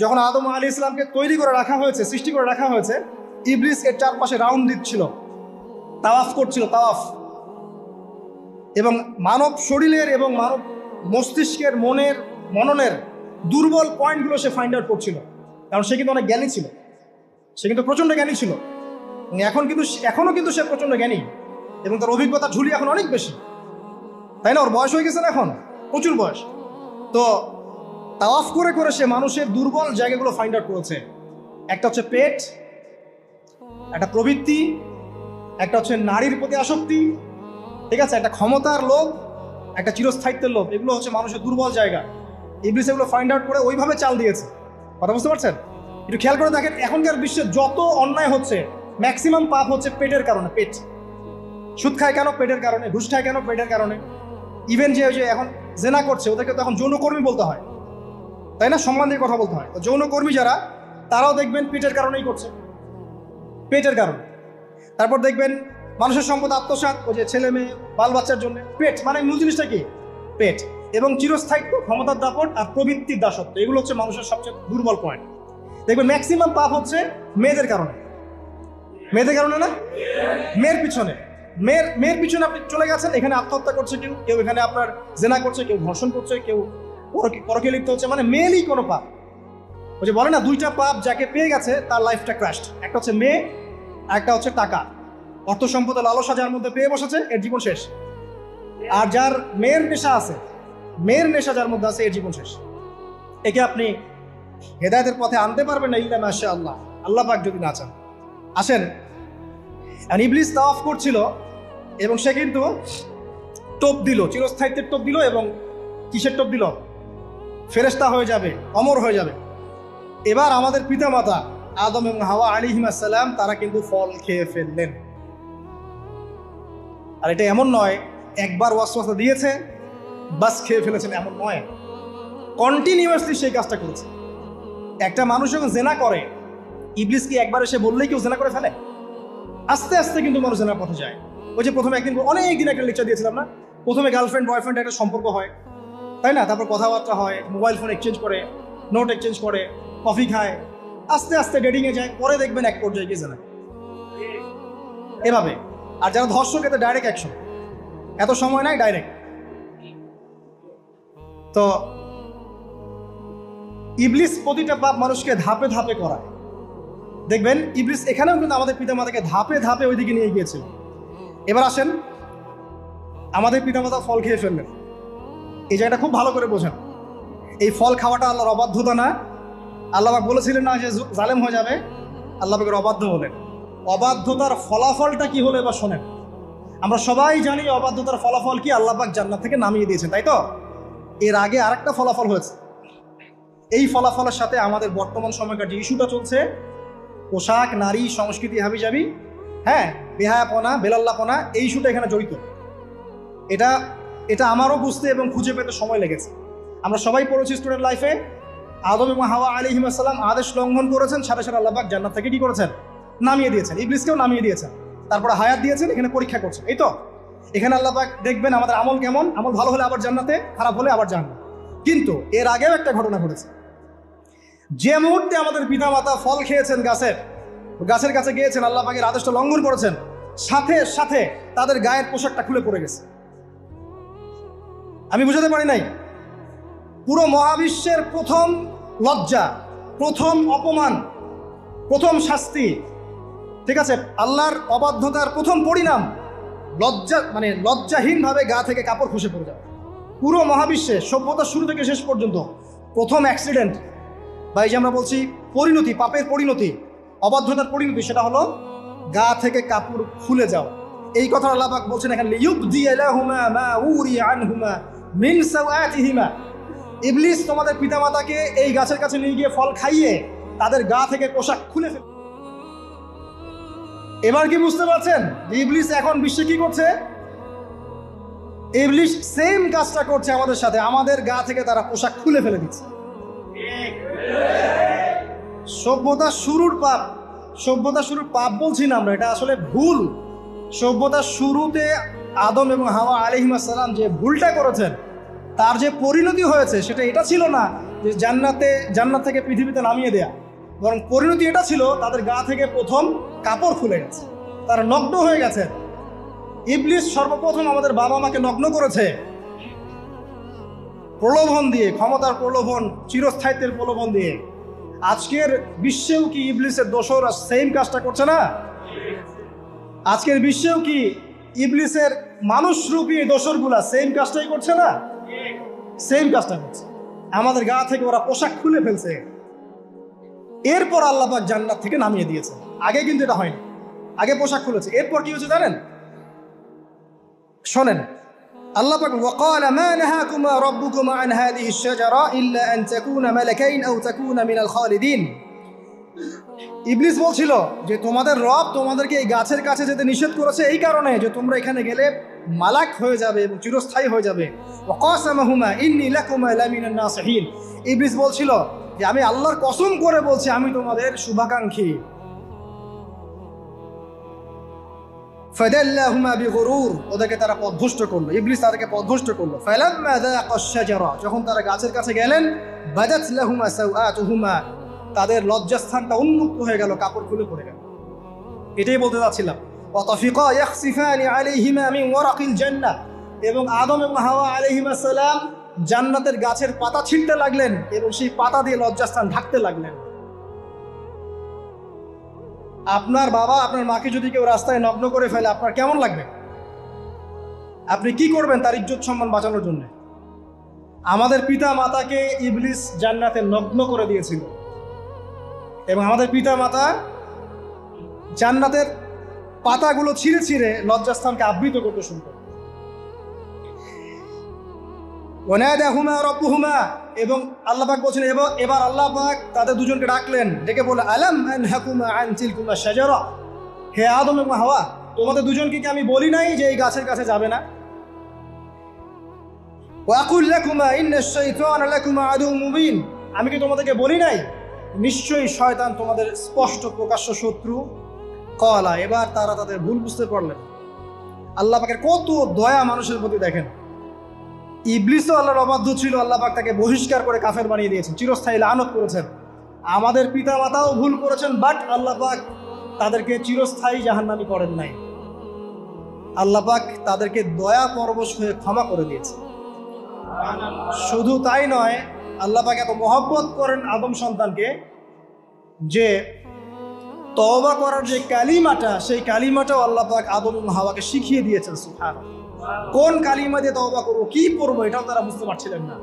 যখন আদম আলাইহিস সালামকে তৈরি করে রাখা হয়েছে, সৃষ্টি করে রাখা হয়েছে, ইবলিস এর চারপাশে রাউন্ড দিচ্ছিল, তাওয়াফ করছিল, তাওয়াফ। এবং মানব শরীরের এবং মানব মস্তিষ্কের, মননের দুর্বল পয়েন্টগুলো সে ফাইন্ড আউট করছিল। কারণ সে কিন্তু অনেক জ্ঞানী ছিল, সে কিন্তু প্রচণ্ড জ্ঞানী ছিল। এখনও কিন্তু সে প্রচণ্ড জ্ঞানী, এবং তার অভিজ্ঞতা ঝুলি এখন অনেক বেশি, তাই না? ওর বয়স হয়ে গেছে না, এখন প্রচুর বয়স। তো তাওয়াফ করে করে সে মানুষের দুর্বল জায়গাগুলো ফাইন্ড আউট করেছে। একটা হচ্ছে পেট, একটা প্রবৃত্তি, একটা হচ্ছে নারীর প্রতি আসক্তি, ঠিক আছে, একটা ক্ষমতার লোভ, একটা চিরস্থায়িত্বের লোভ। এগুলো হচ্ছে মানুষের দুর্বল জায়গা। ইবলিস এগুলো ফাইন্ড আউট করে ওইভাবে চাল দিয়েছে। কথা বুঝতে পারছেন? একটু খেয়াল করে দেখেন, এখনকার বিশ্বে যত অন্যায় হচ্ছে, ম্যাক্সিমাম পাপ হচ্ছে পেটের কারণে। পেট। সুদ খায় কেন? পেটের কারণে। ঘুষ খায় কেন? পেটের কারণে। ইভেন যে এখন জেনা করছে, ওদেরকে তো এখন যৌনকর্মী বলতে হয়, তাই না? সম্মান দিয়ে কথা বলতে হয়। তো যৌনকর্মী যারা, তারাও দেখবেন পেটের কারণেই করছে, পেটের কারণে। তারপর দেখবেন মানুষের সম্পদ আত্মসাৎ, ওই যে ছেলে মেয়ে বাল বাচ্চার জন্য। পেট মানে মূল জিনিসটা কি? পেট। এবং চিরস্থায়িত্ব, ক্ষমতার দাপট আর প্রবৃত্তির দাসত্ব, এগুলো হচ্ছে মানুষের সবচেয়ে দুর্বল পয়েন্ট। দেখবেন ম্যাক্সিমাম পাপ হচ্ছে মেয়েদের কারণে। মেয়েদের কারণে না? মেয়ের পিছনে, মেয়ের পিছনে আপনি চলে গেছেন, এখানে আত্মহত্যা করছে কেউ, কেউ এখানে আপনার জেনা করছে, কেউ ধর্ষণ করছে, কেউ পরকে লিপ্ত হচ্ছে। মানে মেয়েরই কোনো পাপ। ওই যে বলে না, দুইটা পাপ যাকে পেয়ে গেছে তার লাইফটা ক্র্যাশড। একটা হচ্ছে মেয়ে, আর একটা হচ্ছে টাকা। অর্থ সম্পদ লালসা যার মধ্যে পেয়ে বসেছে, এর জীবন শেষ। আর যার মেয়ের নেশা আছে, মেয়ের নেশা যার মধ্যে আছে, এর জীবন শেষ। একে আপনি হেদায়েতের পথে আনতে পারবেন না ইল্লা মাশাআল্লাহ, আল্লাহ পাক যদি না চান। আসেন, ইবলিস তাওয়াফ করছিল এবং সে কিন্তু টোপ দিল, চিরস্থায়িত্বের টোপ দিল। এবং কিসের টোপ দিল? ফেরেশতা হয়ে যাবে, অমর হয়ে যাবে। এবার আমাদের পিতামাতা আদম এবং হাওয়া আলাইহিস সালাম, তারা কিন্তু ফল খেয়ে ফেললেন। আর এটা এমন নয় একবার ওয়াসওয়াসা দিয়েছে বাস খেয়ে ফেলেছেন, এমন নয়। কন্টিনিউয়াসলি সেই কাজটা করেছে। একটা মানুষ যখন জেনা করে, ইবলিস কি একবার এসে বললেই কেউ জেনা করে ফেলে? আস্তে আস্তে কিন্তু মানুষ জেনার পথে যায়। ওই যে প্রথমে একদিন, অনেক দিন একটা লেকচার দিয়েছিলাম না, প্রথমে গার্লফ্রেন্ড বয়ফ্রেন্ড একটা সম্পর্ক হয়, তাই না? তারপর কথাবার্তা হয়, মোবাইল ফোন এক্সচেঞ্জ করে, নোট এক্সচেঞ্জ করে, কফি খায়, আস্তে আস্তে ডেটিংয়ে যায়, পরে দেখবেন এক পর্যায়ে গিয়ে জেনা। এভাবে। আর যারা ধর্ষক, এতে ডাইরেক্ট অ্যাকশন, এত সময় নাই, ডাইরেক্ট। তো ইবলিস প্রতিটা পাপ মানুষকে ধাপে ধাপে করায়। দেখবেন ইবলিস এখানেও কিন্তু আমাদের পিতামাতাকে ধাপে ধাপে ওইদিকে নিয়ে গিয়েছিল। এবার আসেন, আমাদের পিতামাতা ফল খেয়ে ফেললেন, এই জায়গাটা খুব ভালো করে বোঝেন। এই ফল খাওয়াটা আল্লাহর অবাধ্যতা না। আল্লাহ পাক বলেছিলেন না যে জালেম হয়ে যাবে, আল্লাহ পাকের অবাধ্য হলেন। অবাধ্যতার ফলাফলটা কি হলো এবার শোনেন। আমরা সবাই জানি অবাধ্যতার ফলাফল কি, আল্লাহ পাক জান্নাত থেকে নামিয়ে দিয়েছেন, তাই তো? এর আগে আরেকটা ফলাফল হয়েছে। এই ফলাফলের সাথে আমাদের বর্তমান সময়কার যে ইস্যুটা চলছে, পোশাক, নারী, সংস্কৃতি, হাবিজাবি, হ্যাঁ, বেহায়াপনা, বেলাল্লাপনা, এই ইস্যুটা এখানে জড়িত। এটা আমারও বুঝতে এবং খুঁজে পেতে সময় লেগেছে। আমরা সবাই পড়েছি স্টুডেন্ট লাইফে, আদম এবং হাওয়া আলাইহিস সালাম আদেশ লঙ্ঘন করেছেন, সাথে সাথে আল্লাহ পাক জান্নাত থেকে কি করেছেন? নামিয়ে দিয়েছেন। ইবলিসকেও নামিয়ে দিয়েছেন, তারপরে হায়াত দিয়েছেন, এখানে পরীক্ষা করছেন, এই তো। এখানে আল্লাহ পাক দেখবেন আমাদের আমল কেমন, আমল ভালো হলে আবার জান্নাতে, খারাপ হলে আবার জান্নাত। কিন্তু এর আগেও একটা ঘটনা ঘটেছে। যে মুহূর্তে আমাদের পিতামাতা ফল খেয়েছেন গাছের কাছে গিয়েছেন, আল্লাহ পাকের আদেশটা লঙ্ঘন করেছেন, সাথে সাথে তাদের গায়ের পোশাকটা খুলে পড়ে গেছে। আমি বুঝাতে পারি নাই? পুরো মহাবিশ্বের প্রথম লজ্জা, প্রথম অপমান, প্রথম শাস্তি, ঠিক আছে, আল্লাহর অবাধ্যতার প্রথম পরিণাম, লজ্জাহীনভাবে গা থেকে কাপড় খসে পড়ে যাবে। পুরো মহাবিশ্বে সভ্যতার শুরু থেকে শেষ পর্যন্ত প্রথম অ্যাক্সিডেন্ট, বা এই যে আমরা বলছি পরিণতি, পাপের পরিণতি, অবাধ্যতার পরিণতি, সেটা হলো গা থেকে কাপড় খুলে যাওয়া। এই কথা আল্লাহ পাক বলছেন এখানে, লিইউবদি লাহুমা মা উরি আনহুমা মিন সাওয়াতিহিমা। ইবলিস তোমাদের পিতামাতাকে এই গাছের কাছে নিয়ে গিয়ে ফল খাইয়ে তাদের গা থেকে পোশাক খুলে ফেলে। এবার কি বুঝতে পারছেন যে ইবলিস এখন বিশ্বে কি করছে? ইবলিস সেম কাজটা করছে আমাদের সাথে, আমাদের গা থেকে তারা পোশাক খুলে ফেলে দিচ্ছে। সভ্যতার শুরুর পাপ বলছি না আমরা, এটা আসলে ভুল। সভ্যতার শুরুতে আদম এবং হাওয়া আলাইহিস সালাম যে ভুলটা করেছেন, তার যে পরিণতি হয়েছে সেটা এটা ছিল না যে জান্নাত থেকে পৃথিবীতে নামিয়ে দেয়া, বরং পরিণতি এটা ছিল তাদের গা থেকে প্রথম কাপড় খুলে গেছে, তারা নগ্ন হয়ে গেছে। ইবলিস সর্বপ্রথম আমাদের বাবা মাকে নগ্ন করেছে প্রলোভন দিয়ে, ক্ষমতার প্রলোভন, চিরস্থায়িত্বের প্রলোভন দিয়ে। আজকের বিশ্বেও কি ইবলিসের দোসররা সেম কাজটা করছে না? আজকের বিশ্বেও কি ইবলিসের মানুষরূপী দোসরগুলা সেম কাজটাই করছে না? সেম কাজটা করছে। আমাদের গা থেকে ওরা পোশাক খুলে ফেলছে, এরপর আল্লাহ পাক জান্নাত থেকে নামিয়ে দিয়েছে। আগে কিন্তু এটা হয়নি, আগে পোশাক খুলেছে। এরপর কি হচ্ছে জানেন? শোনেন, আল্লাহ পাক ওয়াকাল মা নাহাকুমা রাব্বুকুমা আন হাযিহি আশ-শাজারা ইল্লা আন তাকুনা মালাকাইন আও তাকুনা মিনাল খালিদিন। ইবলিস বলছিল যে তোমাদের রব তোমাদেরকে এই গাছের কাছে যেতে নিষেধ করেছে এই কারণে যে তোমরা এখানে গেলে মালাক হয়ে যাবে এবং চিরস্থায়ী হয়ে যাবে। ওয়াকাসামাহুমা ইন্নী লাকুমা লামিনান নাসিহিন। ইবলিস বলছিল যে আমি আল্লাহর কসম করে বলছি আমি তোমাদের শুভাকাঙ্ক্ষী। ফাদাল্লাহুমা বিগুরুর, ওদেরকে তারা পথভ্রষ্ট করলো, ইবলিস তাদেরকে পথভ্রষ্ট করলো। ফালাম্মা যাকাশ শাজারা, যখন তারা গাছের কাছে গেলেন, বাদাত লাহুমা সাওআতুহুমা, তাদের লজ্জাস্থানটা উন্মুক্ত হয়ে গেল, কাপড় খুলে পড়ে গেল। এটাই বলতে যাচ্ছিলাম। ওয়া তাফিকা ইয়াখসিফানি আলাইহিমা মিন ওয়ারাকিল জান্নাহ, এবং আদম এবং হাওয়া আলাইহিমা সালাম জান্নাতের গাছের পাতা ছিঁড়তে লাগলেন এবং সেই পাতা দিয়ে লজ্জাস্থান ঢাকতে লাগলেন। আপনার বাবা আপনার মাকে যদি কেউ রাস্তায় নগ্ন করে ফেলে আপনার কেমন লাগবে? আপনি কি করবেন তার ইজ্জত সম্মান বাঁচানোর জন্য? আমাদের পিতা মাতাকে ইবলিস জান্নাতে নগ্ন করে দিয়েছিল এবং আমাদের পিতা মাতা জান্নাতের পাতাগুলো ছিঁড়ে ছিঁড়ে লজ্জাস্থানকে আবৃত করতে শুরু করে। ওয়ানাদাহুমা রাব্বুহুমা, এবং আল্লাহ পাক বলছেন এবার আল্লাহ পাক তাদের দুজনকে ডাকলেন, ডেকে বলে আলাম আনহাকুমা আন তিলকুমা শাজারা, হে আদম এবং হাওয়া তোমাদের দুজনকে কি আমি বলি নাই যে এই গাছের কাছে যাবে না? ওয়া আকুল লাকুমা ইন্নাশ শাইতানা লাকুমা আদুউম মুবিন, আমি কি তোমাদেরকে বলি নাই নিশ্চয়ই শয়তান তোমাদের স্পষ্ট প্রকাশ্য শত্রু? ক্বালা, এবার তারা তাদের ভুল বুঝতে পারলেন। আল্লাহ পাকের কত দয়া মানুষের প্রতি দেখেন। ইবলিসও আল্লাহর অবাধ্য ছিল, আল্লাহ পাক তাকে বহিষ্কার করে কাফের বানিয়ে দিয়েছেন, চিরস্থায়ী লানত করেছেন। আমাদের পিতা মাতাও ভুল করেছেন, বাট আল্লাহ পাক তাদেরকে চিরস্থায়ী জাহান্নামী করেন নাই। আল্লাহ পাক তাদেরকে দয়া পরবশ হয়ে ক্ষমা করে দিয়েছে। শুধু তাই নয়, আল্লাহ পাক এত মহব্বত করেন আদম সন্তানকে যে তওবা করার যে কালিমাটা, সেই কালিমাটাও আল্লাহ পাক আদম এবং হাওয়াকে শিখিয়ে দিয়েছেন। সুবহানাল্লাহ, কোন কালিমা দিয়ে তওবা করবো, কি পড়বো, এটাও তারা বুঝতে পারছিলেন না।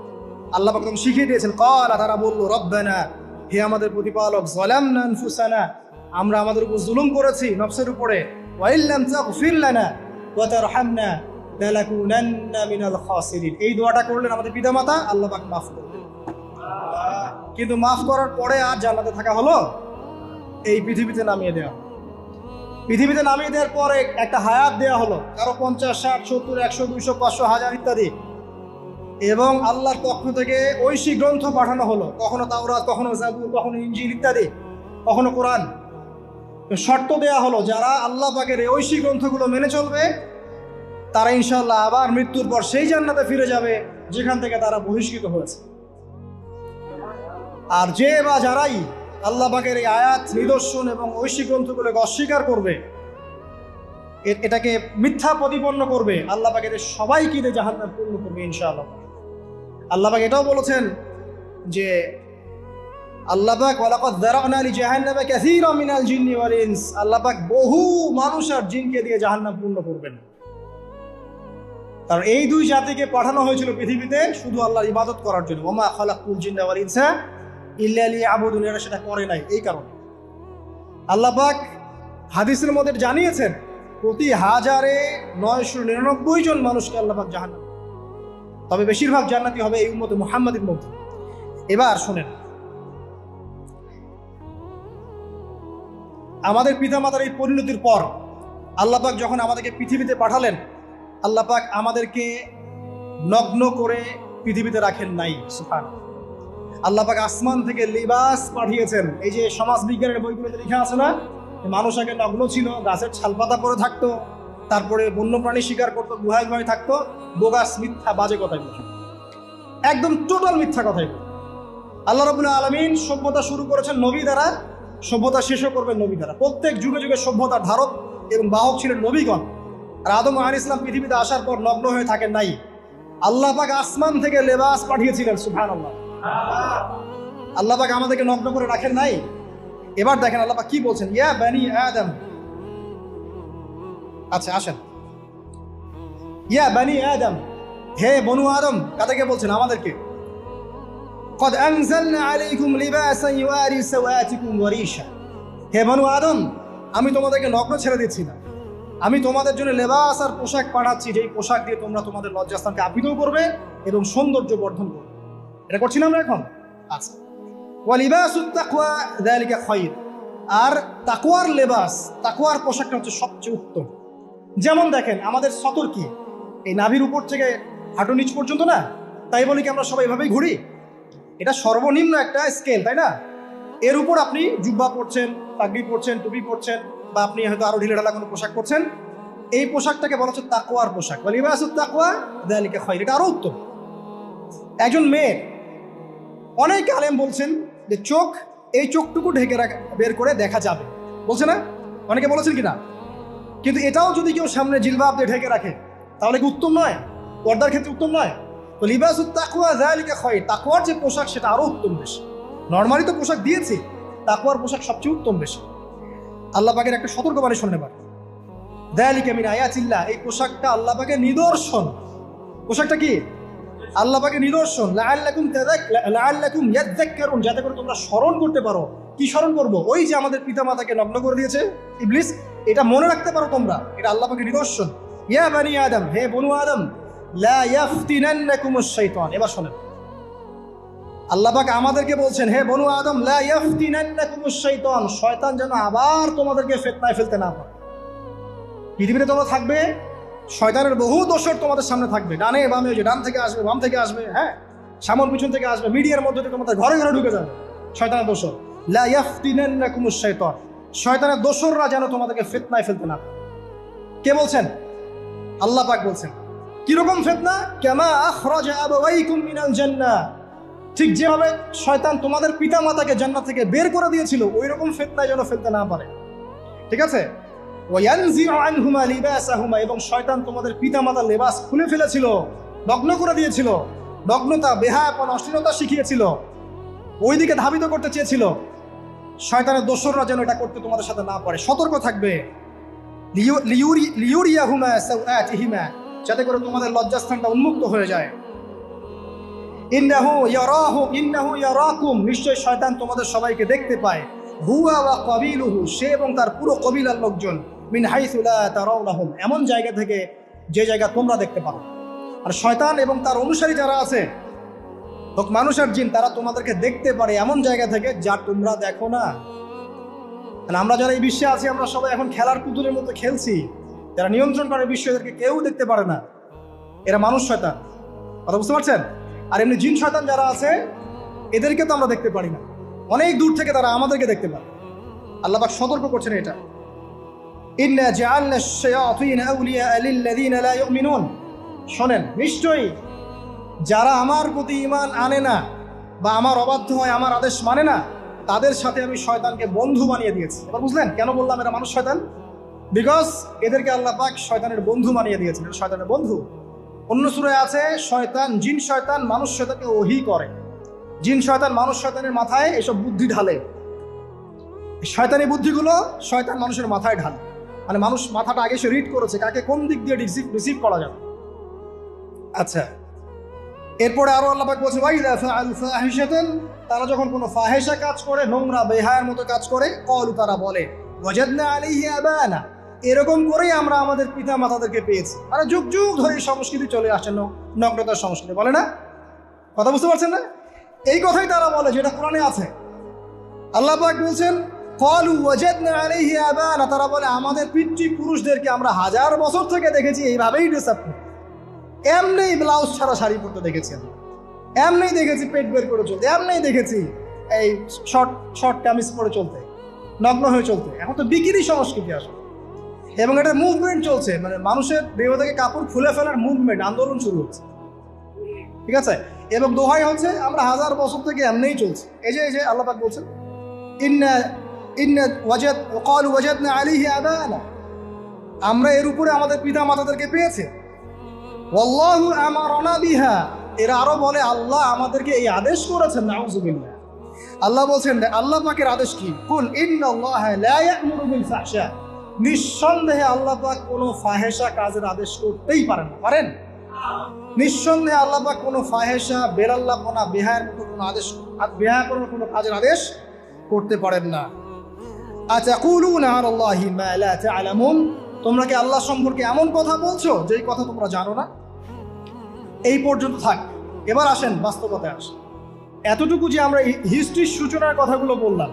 আল্লাহ পাক তখন শিখিয়ে দিয়েছেন। ক্বালা, তারা বলল রব্বানা, হে আমাদের প্রতিপালক, যালামনা আনফুসানা, আমরা আমাদের উপর জুলুম করেছি, নফসের উপরে। ওয়া ইল্লাম তাগফির লানা ওয়া তারহামনা লানাকুনান্না মিনাল খাসিরিন। এই দোয়াটা করলেন আমাদের পিতামাতা, আল্লাহ পাক মাফ করলেন। কিন্তু মাফ করার পরে আর জান্নাতে থাকা হলো? এই পৃথিবীতে নামিয়ে দেওয়া। পৃথিবীতে নামিয়ে দেওয়ার পরে একটা হায়াত দেওয়া হলো, কারো 50, 60, 70, 100, 200, 500, 1000 ইত্যাদি। এবং আল্লাহর পক্ষ থেকে ঐশী গ্রন্থ পাঠানো হলো, কখনো তাওরাত, কখনো জাবুর, কখনো ইনজিল ইত্যাদি, কখনো কোরআন। শর্ত দেয়া হলো যারা আল্লাহ পাকের এই ঐশী গ্রন্থগুলো মেনে চলবে তারা ইনশাআল্লাহ আবার মৃত্যুর পর সেই জান্নাতে ফিরে যাবে যেখান থেকে তারা বহিষ্কৃত হয়েছে। আর যে বা যারাই আল্লাহ পাকের এই আয়াত, নিদর্শন এবং ঐশী গ্রন্থগুলোকে অস্বীকার করবে, এটাকে মিথ্যা প্রতিপন্ন করবে, আল্লাহ পাকের সবাইকে দিয়ে জাহান্নাম পূর্ণ করবে ইনশাআল্লাহ। আল্লাহ পাক এটাও বলেছেন যে আল্লাহ পাক ওয়ালাকাদ যারানা লিজাহান্নামা কাসীরাম মিনাল জিন্নি ওয়াল ইনস, আল্লাহ পাক বহু মানুষ আর জিনকে দিয়ে জাহান্নাম পূর্ণ করবেন। কারণ এই দুই জাতিকে পাঠানো হয়েছিল পৃথিবীতে শুধু আল্লাহর ইবাদত করার জন্য। ওমা খালাকুল জিন্না ওয়াল ইনসা ইল্লা লিয়াবুদুন, এরা সেটা করে নাই। এই কারণে আল্লাহ পাক হাদিসের মধ্যে জানিয়েছেন প্রতি 1099 জন মানুষকে আল্লাহ পাক জাহান্নাম, তবে বেশিরভাগ জান্নাতি হবে এই উম্মতে মুহাম্মাদের মধ্যে। এবার শুনেন, আমাদের পিতামাতার এই পরিণতির পর আল্লাহ পাক যখন আমাদেরকে পৃথিবীতে পাঠালেন, আল্লাহ পাক আমাদেরকে নগ্ন করে পৃথিবীতে রাখেন নাই। সুবহানাল্লাহ, আল্লাহ পাক আসমান থেকে লিবাস পাঠিয়েছেন। এই যে সমাজ বিজ্ঞানের বইগুলোতে লেখা আছে না, মানুষ আগে নগ্ন ছিল, গাছের ছালপাতা পরে থাকতো, তারপরে বন্যপ্রাণী শিকার করতো, গুহায় গুহায় থাকতো। বোগাস, মিথ্যা, বাজে কথাই বলে, একদম টোটাল মিথ্যা কথাই বলে। আল্লাহ রাব্বুল আলামিন সভ্যতা শুরু করেছেন নবী দ্বারা, সভ্যতা শেষও করবেন নবী দ্বারা। প্রত্যেক যুগে যুগে সভ্যতার ধারক এবং বাহক ছিলেন নবীগণ। আর আদম আলাইহিস সালাম পৃথিবীতে আসার পর নগ্ন হয়ে থাকেন নাই। আল্লাহ পাক আসমান থেকে লেবাস পাঠিয়েছিলেন, সুবহানাল্লাহ। আল্লাহ পাক আমাদেরকে নগ্ন করে রাখেন নাই। এবার দেখেন আল্লাহ পাক কি বলছেন, ইয়া বানি আদম। আচ্ছা আসেন, ইয়া বানি আদম, হে বনু আদম। কাদেরকে বলছেন? আমাদেরকে। قد أنزلنا عليكم لباسا يواري سوآتكم وريشا। হে বনু আদম, আমি তোমাদেরকে নগ্ন ছেড়ে দিচ্ছি না, আমি তোমাদের জন্য লেবাস আর পোশাক পাঠাচ্ছি, যেই পোশাক দিয়ে তোমরা তোমাদের লজ্জাস্থানকে আবৃত করবে এবং সৌন্দর্য বর্ধন করবে। এটা করছি না আমরা এখন? আচ্ছা, ওয়ালিবাসুত তাকওয়া যালিকা খায়র। আর তাকওয়ার লেবাস, তাকওয়ার পোশাকটা হচ্ছে সবচেয়ে উত্তম। যেমন দেখেন আমাদের সতর কি, এই নাভির উপর থেকে হাঁটু নিচ পর্যন্ত না? তাই বলি কি আমরা সবাই এভাবেই ঘুরি? এটা সর্বনিম্ন একটা স্কেল, তাই না? এর উপর আপনি জুব্বা পরছেন, পাগড়ি পরছেন, টুপি পরছেন, বা আপনি হয়তো আরো ঢিলেঢালা কোনো পোশাক পরছেন। এই পোশাকটাকে বলা হচ্ছে তাকওয়ার পোশাক। ওয়ালিবাসুত তাকওয়া যালিকা খায়র, এটা আরো উত্তম। একজন মেয়ে, অনেক আলেম বলছেন যে চোখ, এই চোখটুকু ঢেকে বের করে দেখা যাবে, বলছে না? অনেকে বলেছেন কিনা? কিন্তু এটাও যদি কেউ সামনে জিলবাব দিয়ে ঢেকে রাখে তাহলে কি উত্তম নয়? পর্দার ক্ষেত্রে উত্তম নয়? তো লিবাসুত তাকওয়া যালিকা খায়র, তাকওয়ার যে পোশাক সেটা আরো উত্তম বেশি। নরমালি তো পোশাক দিয়েছি, তাকওয়ার পোশাক সবচেয়ে উত্তম বেশি। আল্লাহ পাকের একটা সতর্কবাণী শুনতে পারে, যালিকা মিন আয়াতিল্লাহ, এই পোশাকটা আল্লাহ পাকের নিদর্শন। পোশাকটা কি? আল্লাহ পাকের নিদর্শন। লাআল্লাকুম ইয়াযাক্কারুন, যাতে করে তোমরা স্মরণ করতে পারো। কি স্মরণ করব? ওই যে আমাদের পিতামাতাকে নগ্ন করে দিয়েছে ইবলিস, এটা মনে রাখতে পারো তোমরা, এটা আল্লাহ পাকের নিদর্শন। ইয়া বানি আদম, হে বনু আদম, লা ইয়াফতিনান্নাকুমুশ শাইতান। এবার শোনেন, আল্লাহ পাক আমাদেরকে বলছেন, হে বনু আদম, লা ইয়াফতিনান্নাকুমুশ শাইতান, শয়তান যেন আবার তোমাদেরকে ফিতনায় ফেলতে না পারে। পৃথিবীতে তোমরা থাকবে, শয়তানের বহু দোসর তোমাদের সামনে থাকবে, ডানে বামে, যে ডান থেকে আসবে, বাম থেকে আসবে, হ্যাঁ, সামন পিছন থেকে আসবে, মিডিয়ার মধ্যে দিয়ে তোমাদের ঘরে ঘরে ঢুকে যাবে শয়তানের দোসর। লা ইয়াফতিনান্নাকুমুশ শাইতান, শয়তানের দোসররা যেন তোমাদেরকে ফিতনায় ফেলতে না পারে। কে বলছেন? আল্লাহ পাক বলছেন। কিরকম ফিতনা? কামা আখরাজা আবাওয়াইকুম মিনাল জান্নাহ, ঠিক যেভাবে শয়তান তোমাদের পিতামাতাকে জান্নাত থেকে বের করে দিয়েছিল, ওই রকম ফিতনায় যেন ফেলতে না পারে। ঠিক আছে? ওয়ায়ানজিউ আনহুমা লিবাসাহুমা, এবং শয়তান তোমাদের পিতামাতার লেবাস খুলে ফেলেছিল, নগ্ন করে দিয়েছিল, নগ্নতা, বেহায়াপনা, অশ্লীলতা শিখিয়েছিল, ওইদিকে ধাবিত করতে চেয়েছিল। শয়তানের দোসররা যেন এটা করতে তোমাদের সাথে না পারে, সতর্ক থাকবে। লিউরিয়াহুমা সাওআতিহিমা, যাতে করে তোমাদের লজ্জাস্থানটা উন্মুক্ত হয়ে যায়। ইন্নাহু ইয়ারাকুম, নিশ্চয় শয়তান তোমাদের সবাইকে দেখতে পায়। হুয়া ওয়া কাবিলুহু, সে এবং তার পুরো কবিলার লোকজন, মিন হাইসু লা তারাউনাহুম, এমন জায়গা থেকে যে জায়গা তোমরা দেখতে পারো। আর শয়তান এবং তার অনুসারী যারা আছে, হোক মানুষ আর জিন, তারা তোমাদেরকে দেখতে পারে এমন জায়গা থেকে যা তোমরা দেখো না। তাহলে আমরা যারা এই বিশ্বে আছি, আমরা সবাই এখন খেলার পুতুলের মতো খেলছি। যারা নিয়ন্ত্রণ করে বিশ্ব, এদেরকে কেউ দেখতে পারে না, এরা মানুষ শয়তান। কথা বুঝতে পারছেন? আর এমনি জিন শয়তান যারা আছে, এদেরকে তো আমরা দেখতে পারি না, অনেক দূর থেকে তারা আমাদেরকে দেখতে পারে। আল্লাহ পাক সতর্ক করছেন এটা। ইন্না জাআলনা আশ-শায়াতিন আউলিয়া লিল্লাযিনা লা ইউমিনুন, শোনেন, নিশ্চয়ই যারা আমার প্রতি ঈমান আনে না বা আমার অবাধ্য হয়, আমার আদেশ মানে না, তাদের সাথে আমি শয়তানকে বন্ধু বানিয়ে দিয়েছি। এবার বুঝলেন কেন বললাম এরা মানুষ শয়তান? বিকজ এদেরকে আল্লাহ পাক শয়তানের বন্ধু বানিয়ে দিয়েছেন, শয়তানের বন্ধু। অন্য সূরায় আছে, শয়তান, জিন শয়তান মানুষ শয়তানকে ওহী করে। জিন শয়তান মানুষ শয়তানের মাথায় এসব বুদ্ধি ঢালে, শয়তানি বুদ্ধিগুলো শয়তান মানুষের মাথায় ঢালে। মানে মানুষ মাথাটা আগে সে রিড করেছে কাকে কোন দিক দিয়ে রিসিভ করা যাবে। আচ্ছা, এরপরে আরো আল্লাহ পাক বলছে, ওয়াইদা ফাআলু ফাহিশাতান, তারা যখন কোনো ফাহেসা কাজ করে, নোংরা বেহায়ার মতো কাজ করে, ক্বালু, তারা বলে, ওয়াজাদনা আলাইহি আবানা, এরকম করেই আমরা আমাদের পিতা মাতাদেরকে পেয়েছি। আর যুগ যুগ ধরে এই সংস্কৃতি চলে আসছে, নগ্নতার সংস্কৃতি, বলে না? কথা বুঝতে পারছেন না? এই কথাই তারা বলে, যেটা কোরআনে আছে। আল্লাহ পাক বলছেন, ক্বালু ওয়াজাদনা আলাইহি আবানা, তারা বলে আমাদের পিতৃপুরুষদেরকে আমরা হাজার বছর থেকে দেখেছি এইভাবেই ড্রেস আপ করতে, এমনি ব্লাউজ ছাড়া শাড়ি পরতে দেখেছি, এমনি দেখেছি পেট বের করে চলতে, এমনি দেখেছি এই শর্ট কামিজ পরে চলতে, নগ্ন হয়ে চলতে। এখন তো বিকিনি সংস্কৃতি আসে এবং এটা মুভমেন্ট চলছে, মানে মানুষের দেহ থেকে কাপড় খুলে ফেলার মুভমেন্ট, আন্দোলন শুরু হচ্ছে। ঠিক আছে? এবং দোহাই হচ্ছে আমরা হাজার বছর থেকে এমনিই চলছে। এই যে আল্লাহ পাক বলছেন ইন্না ইন্না ওয়াজাদ ক্বালু ওয়াজাদনা আলাইহি আবানা, আমরা এর উপরে আমাদের পিতা মাতাদেরকে পেয়েছে। ওয়াল্লাহু আমারানা বিহা, এরা আরো বলে আল্লাহ আমাদেরকে এই আদেশ করেছেন। নাউযুবিল্লাহ। আল্লাহ বলছেন আল্লাহ পাকের আদেশ কি? কুল ইন্নাল্লাহা লা ইয়া'মুরু বিল ফাহশা, নিঃসন্দেহে আল্লাহ পাক কোনো ফাহেশা কাজের আদেশ করতেই পারেন না। পারেন? নিঃসন্দেহে আল্লাহ পাক কোনো ফাহেশা, বেরাল্লাপনা, বেহায়ার মতো কোনো আদেশ, বেহায়া করার কোনো কাজের আদেশ করতে পারেন না। আতাকুলুনা আলাল্লাহি মা লা তা'লামুন, তোমরা কি আল্লাহ সম্পর্কে এমন কথা বলছো যেই কথা তোমরা জানো না? এই পর্যন্ত থাক। এবার আসেন বাস্তবতায় আসেন। এতটুকু যে আমরা হিস্ট্রির সূচনার কথাগুলো বললাম,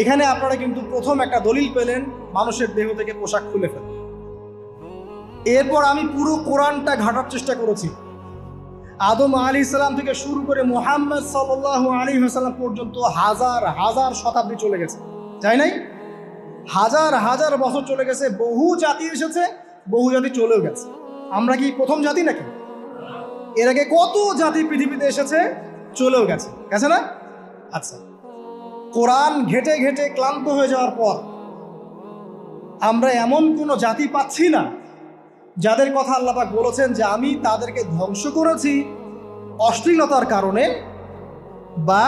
এখানে আপনারা কিন্তু প্রথম একটা দলিল পেলেন মানুষের দেহ থেকে পোশাক খুলে ফেলে। এরপর আমি পুরো কোরআনটা ঘাটার চেষ্টা করেছি, আদম আলাইহিস সালাম থেকে শুরু করে মুহাম্মদ সাল্লাল্লাহু আলাইহি ওয়াসাল্লাম পর্যন্ত হাজার হাজার শতাব্দী চলে গেছে, তাই নাই? হাজার হাজার বছর চলে গেছে, বহু জাতি এসেছে, বহু জাতি চলেও গেছে। আমরা কি প্রথম জাতি নাকি? এর আগে কত জাতি পৃথিবীতে এসেছে, চলেও গেছে, গেছে না? আচ্ছা, কোরআন ঘেটে ঘেটে ক্লান্ত হয়ে যাওয়ার পর আমরা এমন কোনো জাতি পাচ্ছি না যাদের কথা আল্লাহ পাক বলেছেন যে আমি তাদেরকে ধ্বংস করেছি অশ্লীলতার কারণে বা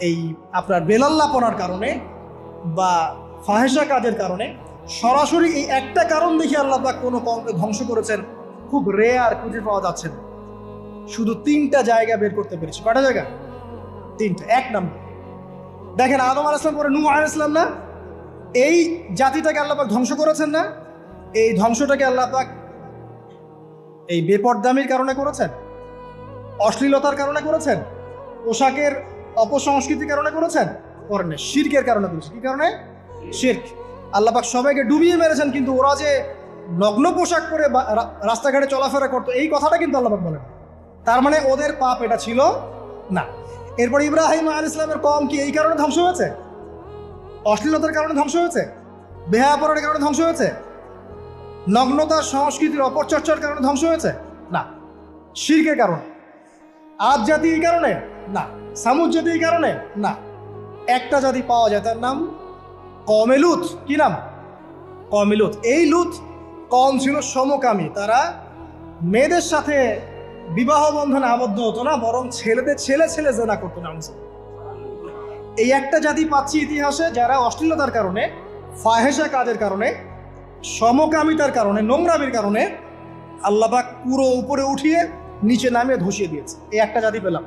এই আপনার বেলাল্লাপনার কারণে বা ফাহেশা কাজের কারণে। সরাসরি এই একটা কারণ দেখে আল্লাহ পাক কোনো কওমকে ধ্বংস করেছেন খুব রেয়ার, খুঁজে পাওয়া যাচ্ছে না। শুধু 3টা জায়গা বের করতে পেরেছি। কয়টা জায়গা? 3টা। এক নম্বর দেখেন, আদম আলাইহিস সালাম পরে নূহ আলাইহিস সালাম না, এই জাতিটাকে আল্লাহ পাক ধ্বংস করেছেন না? এই ধ্বংসটাকে আল্লাহ পাক এই বেপরদামির কারণে করেছেন, অশ্লীলতার কারণে করেছেন, পোশাকের অপসংস্কৃতির কারণে করেছেন? করেন না, শিরকের কারণে করেছেন। কি কারণে? শিরক। আল্লাহ পাক সবাইকে ডুবিয়ে মেরেছেন, কিন্তু ওরা যে নগ্ন পোশাক পরে রাস্তাঘাটে চলাফেরা করতো এই কথাটা কিন্তু আল্লাহ পাক বলেন। তার মানে ওদের পাপ এটা ছিল না। এরপর ইব্রাহিম আলাইহিস সালামের কওম কি এই কারণে ধ্বংস হয়েছে? অশ্লীলতার কারণে ধ্বংস হয়েছে? বেহায়াপনার কারণে ধ্বংস হয়েছে? নগ্নতার সংস্কৃতির অপচর্চার কারণে ধ্বংস হয়েছে? না, শিরকের কারণে। আদ জাতি এই কারণে? না। সামুদ জাতি এই কারণে? না। একটা জাতি পাওয়া যায়, তার নাম কওমে লূত। কি নাম? কওমে লূত। এই লূত কওম ছিল সমকামী, তারা মেয়েদের সাথে বিবাহ বন্ধনে আবদ্ধ হতো না, বরং ছেলেদের ছেলে ছেলে জেনা করতো না। এই একটা জাতি পাচ্ছি ইতিহাসে যারা অশ্লীলতার কারণে, ফাহেশা কাজের কারণে, সমকামিতার কারণে, নোংরামির কারণে আল্লাহ পাক পুরো উপরে উঠিয়ে নিচে নামিয়ে ধসিয়ে দিয়েছে। এই একটা জাতি পেলাম।